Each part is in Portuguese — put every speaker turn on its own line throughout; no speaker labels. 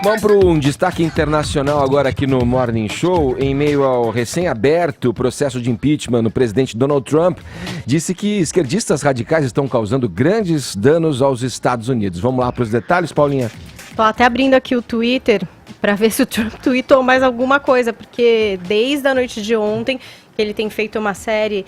Vamos para um destaque internacional agora aqui no Morning Show. Em meio ao recém-aberto processo de impeachment, o presidente Donald Trump disse que esquerdistas radicais estão causando grandes danos aos Estados Unidos. Vamos lá para os detalhes, Paulinha?
Estou até abrindo aqui o Twitter para ver se o Trump tweetou mais alguma coisa, porque desde a noite de ontem ele tem feito uma série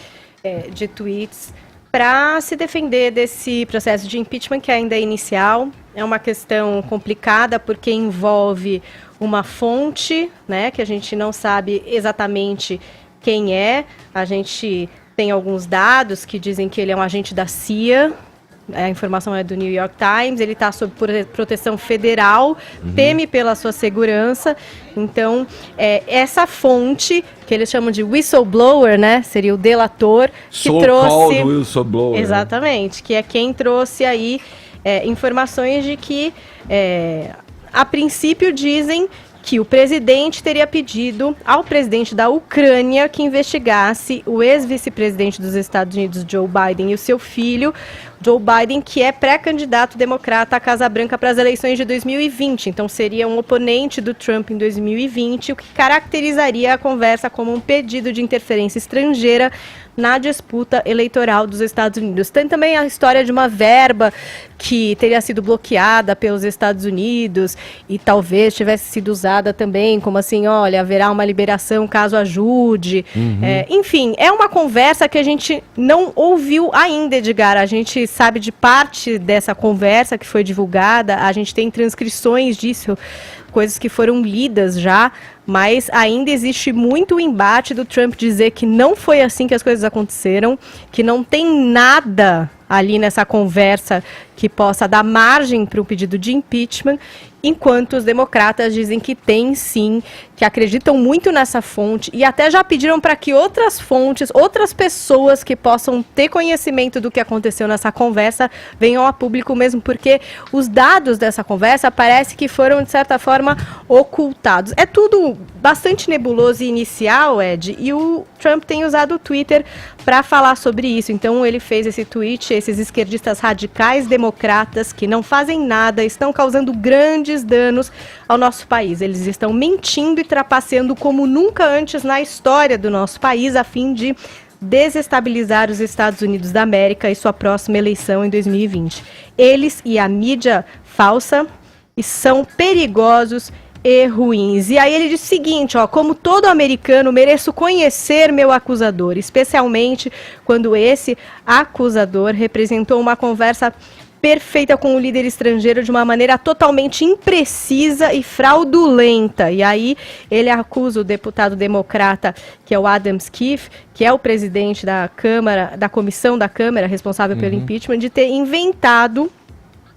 de tweets para se defender desse processo de impeachment que ainda é inicial. É uma questão complicada porque envolve uma fonte, né, que a gente não sabe exatamente quem é. A gente tem alguns dados que dizem que ele é um agente da CIA. A informação é do New York Times. Ele está sob proteção federal, teme pela sua segurança. Então, essa fonte, que eles chamam de whistleblower, né? Seria o delator, que trouxe...
whistleblower.
Exatamente, que é quem trouxe aí informações de que, a princípio, dizem que o presidente teria pedido ao presidente da Ucrânia que investigasse o ex-vice-presidente dos Estados Unidos, Joe Biden, e o seu filho, Joe Biden, que é pré-candidato democrata à Casa Branca para as eleições de 2020. Então, seria um oponente do Trump em 2020, o que caracterizaria a conversa como um pedido de interferência estrangeira na disputa eleitoral dos Estados Unidos. Tem também a história de uma verba que teria sido bloqueada pelos Estados Unidos e talvez tivesse sido usada também, como assim, olha, haverá uma liberação caso ajude. Enfim, é uma conversa que a gente não ouviu ainda, Edgar. A gente sabe de parte dessa conversa que foi divulgada, a gente tem transcrições disso, coisas que foram lidas já, mas ainda existe muito embate do Trump dizer que não foi assim que as coisas aconteceram, que não tem nada ali nessa conversa que possa dar margem para o pedido de impeachment, enquanto os democratas dizem que tem sim, que acreditam muito nessa fonte e até já pediram para que outras fontes, outras pessoas que possam ter conhecimento do que aconteceu nessa conversa venham a público mesmo, porque os dados dessa conversa parece que foram, de certa forma, ocultados. É tudo bastante nebuloso e inicial, Ed, e o Trump tem usado o Twitter para falar sobre isso. Então ele fez esse tweet, esses esquerdistas radicais democratas que não fazem nada, estão causando grandes danos ao nosso país. Eles estão mentindo e trapaceando como nunca antes na história do nosso país, a fim de desestabilizar os Estados Unidos da América e sua próxima eleição em 2020. Eles e a mídia falsa são perigosos e ruins. E aí ele diz o seguinte, como todo americano, mereço conhecer meu acusador, especialmente quando esse acusador representou uma conversa perfeita com o líder estrangeiro de uma maneira totalmente imprecisa e fraudulenta. E aí ele acusa o deputado democrata, que é o Adam Schiff, que é o presidente da Câmara, da comissão da Câmara responsável pelo impeachment, de ter inventado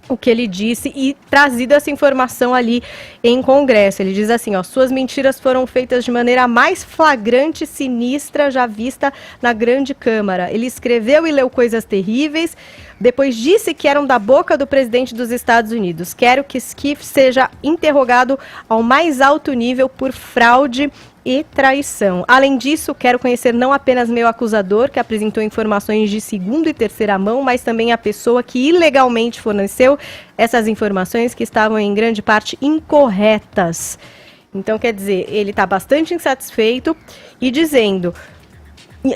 o que ele disse e trazido essa informação ali em Congresso. Ele diz assim, suas mentiras foram feitas de maneira mais flagrante e sinistra já vista na grande Câmara. Ele escreveu e leu coisas terríveis, depois disse que eram da boca do presidente dos Estados Unidos. Quero que Schiff seja interrogado ao mais alto nível por fraude e traição. Além disso, quero conhecer não apenas meu acusador, que apresentou informações de segunda e terceira mão, mas também a pessoa que ilegalmente forneceu essas informações que estavam em grande parte incorretas. Então, quer dizer, ele está bastante insatisfeito e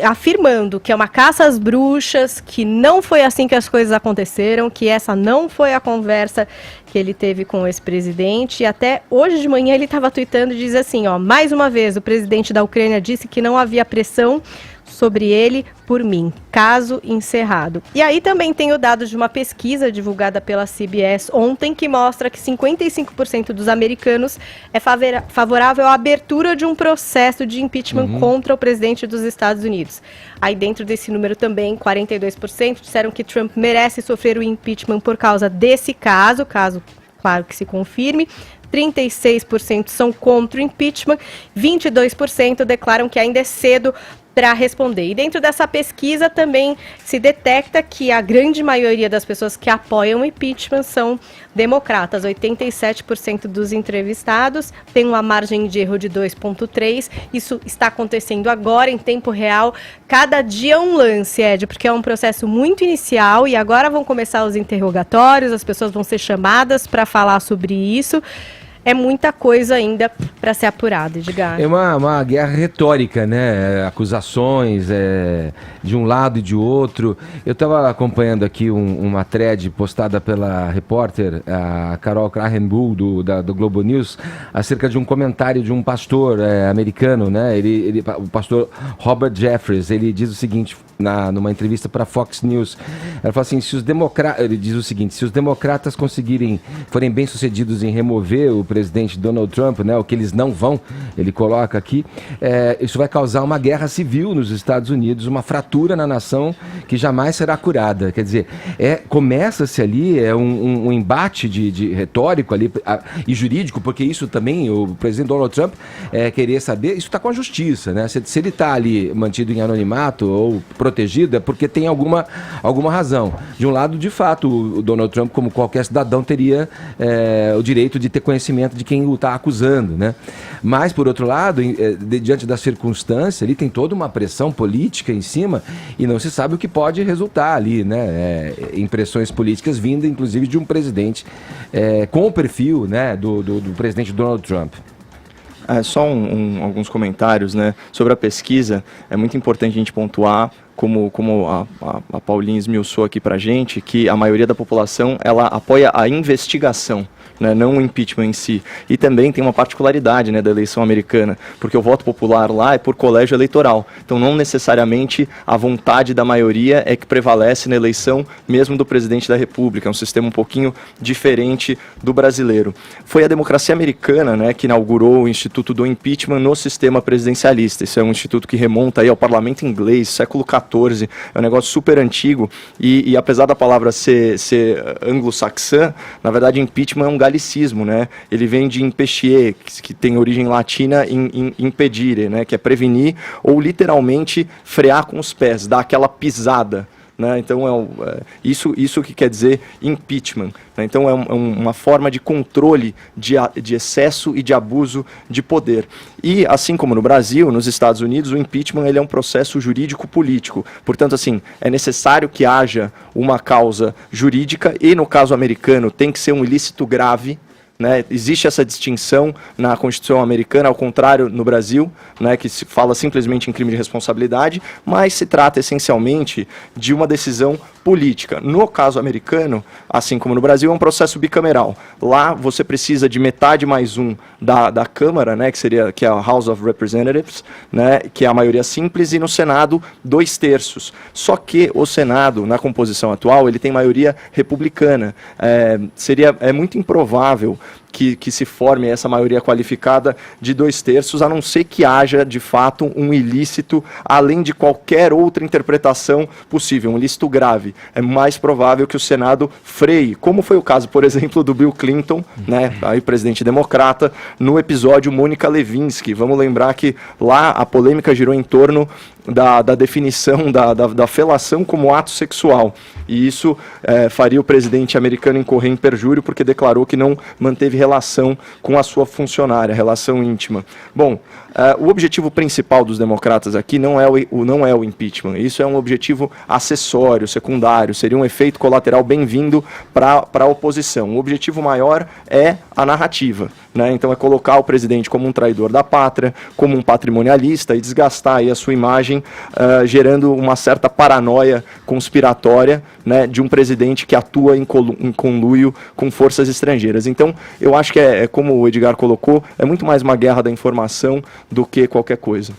afirmando que é uma caça às bruxas, que não foi assim que as coisas aconteceram, que essa não foi a conversa que ele teve com o ex-presidente. E até hoje de manhã ele estava tweetando e diz assim, mais uma vez, o presidente da Ucrânia disse que não havia pressão sobre ele por mim, caso encerrado. E aí também tem o dado de uma pesquisa divulgada pela CBS ontem, que mostra que 55% dos americanos é favorável à abertura de um processo de impeachment contra o presidente dos Estados Unidos. Aí dentro desse número também, 42% disseram que Trump merece sofrer o impeachment por causa desse caso, claro que se confirme. 36% são contra o impeachment, 22% declaram que ainda é cedo para responder. E dentro dessa pesquisa também se detecta que a grande maioria das pessoas que apoiam o impeachment são democratas. 87% dos entrevistados têm uma margem de erro de 2,3. Isso está acontecendo agora em tempo real. Cada dia um lance, Ed, porque é um processo muito inicial e agora vão começar os interrogatórios, as pessoas vão ser chamadas para falar sobre isso. é muita coisa ainda para ser apurada, Edgar.
É uma guerra retórica, né? Acusações de um lado e de outro. Eu estava acompanhando aqui uma thread postada pela repórter a Carol Krahenbuhl, do Globo News, acerca de um comentário de um pastor americano, né? O pastor Robert Jeffress, ele diz o seguinte, numa entrevista para Fox News, ela fala assim, ele diz o seguinte, se os democratas forem bem-sucedidos em remover o presidente Donald Trump, né, o que eles não vão, ele coloca aqui, isso vai causar uma guerra civil nos Estados Unidos, uma fratura na nação que jamais será curada. Quer dizer, começa-se ali um embate de retórico ali, e jurídico, porque isso também, o presidente Donald Trump querer saber, isso está com a justiça, né? Se ele está ali mantido em anonimato ou protegido, é porque tem alguma razão. De um lado, de fato, o Donald Trump, como qualquer cidadão, teria o direito de ter conhecimento de quem o está acusando, né? Mas, por outro lado, diante da circunstância, ali tem toda uma pressão política em cima e não se sabe o que pode resultar ali, né? Impressões políticas vindas, inclusive, de um presidente com o perfil, né, do presidente Donald Trump.
Só alguns comentários, né, sobre a pesquisa. É muito importante a gente pontuar, como a Paulinha esmiuçou aqui pra gente, que a maioria da população ela apoia a investigação, né, não o impeachment em si. E também tem uma particularidade, né, da eleição americana, porque o voto popular lá é por colégio eleitoral. Então não necessariamente a vontade da maioria é que prevalece na eleição mesmo do presidente da República. É um sistema um pouquinho diferente do brasileiro. Foi a democracia americana, né, que inaugurou o Instituto do Impeachment no sistema presidencialista. Isso é um instituto que remonta aí ao parlamento inglês, século XIV, é um negócio super antigo e apesar da palavra ser anglo-saxã, na verdade impeachment é um galicismo, né? Ele vem de impecier, que tem origem latina em impedire, né? Que é prevenir ou literalmente frear com os pés, dar aquela pisada. Né? Então, isso que quer dizer impeachment. Né? Então, é uma forma de controle de excesso e de abuso de poder. E, assim como no Brasil, nos Estados Unidos, o impeachment ele é um processo jurídico-político. Portanto, assim, é necessário que haja uma causa jurídica e, no caso americano, tem que ser um ilícito grave. Né? Existe essa distinção na Constituição americana, ao contrário no Brasil, né, que se fala simplesmente em crime de responsabilidade, mas se trata essencialmente de uma decisão política. No caso americano, assim como no Brasil, é um processo bicameral. Lá você precisa de metade mais um da Câmara, né, que é a House of Representatives, né, que é a maioria simples, e no Senado 2/3. Só que o Senado, na composição atual, ele tem maioria republicana. É muito improvável que se forme essa maioria qualificada de 2/3, a não ser que haja, de fato, um ilícito, além de qualquer outra interpretação possível, um ilícito grave. É mais provável que o Senado freie, como foi o caso, por exemplo, do Bill Clinton, né, aí presidente democrata, no episódio Mônica Lewinsky. Vamos lembrar que lá a polêmica girou em torno da definição da felação como ato sexual. E isso faria o presidente americano incorrer em perjúrio, porque declarou que não manteve relação com a sua funcionária, relação íntima. Bom, o objetivo principal dos democratas aqui não é o impeachment. Isso é um objetivo acessório, secundário, seria um efeito colateral bem-vindo para a oposição. O objetivo maior é a narrativa, né? Então é colocar o presidente como um traidor da pátria, como um patrimonialista e desgastar aí a sua imagem, gerando uma certa paranoia conspiratória, né, de um presidente que atua em conluio com forças estrangeiras. Então, eu acho que como o Edgar colocou, é muito mais uma guerra da informação do que qualquer coisa.